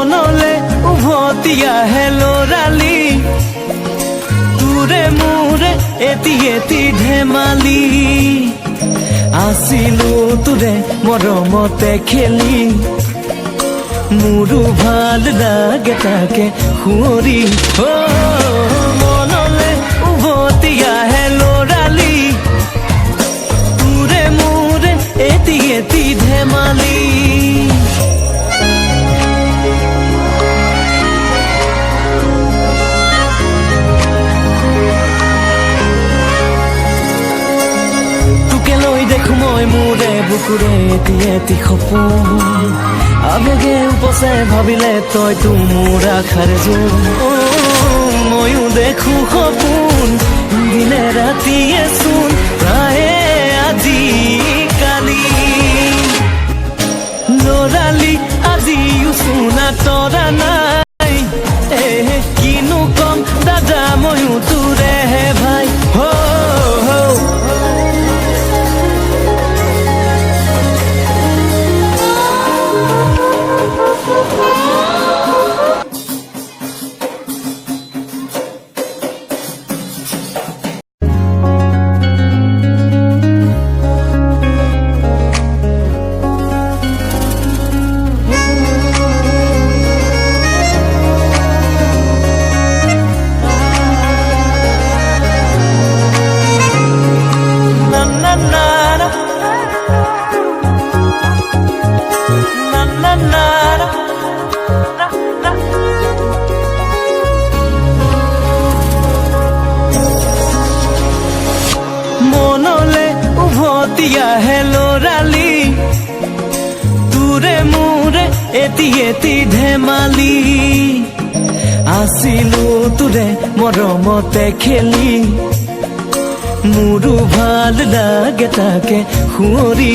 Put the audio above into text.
মনলে উভতি আহে লৰালি তোৰে মোৰে এটি এটি ধেমালি আছিলো তোৰে মৰমতে খেলি মোৰো ভাল লাগে তাকে সুঁৱৰি মনলে উভতি আহে লৰালি তোৰে মোৰে এটি এটি ধেমালি দেখো মই মোৰে বুকুৰে এটি এটি সপোন আবেগে উপচে ভাবিলে তইতো মোৰ আশাৰ জোন ময়ো দেখো সপোন দিনে ৰাতিয়ে চোন প্ৰায়ে আজি কালি লৰালি আজিও চোনা তৰা নাই কিনো কম দাদা ময়ো তোৰে হে ভাই মনলে উভতি আহে লৰালি তোৰে মোৰে এটি এটি ধেমালি আছিলো তোৰে মৰমতে খেলি মোৰো ভাল লাগে তাকে সুঁৱৰি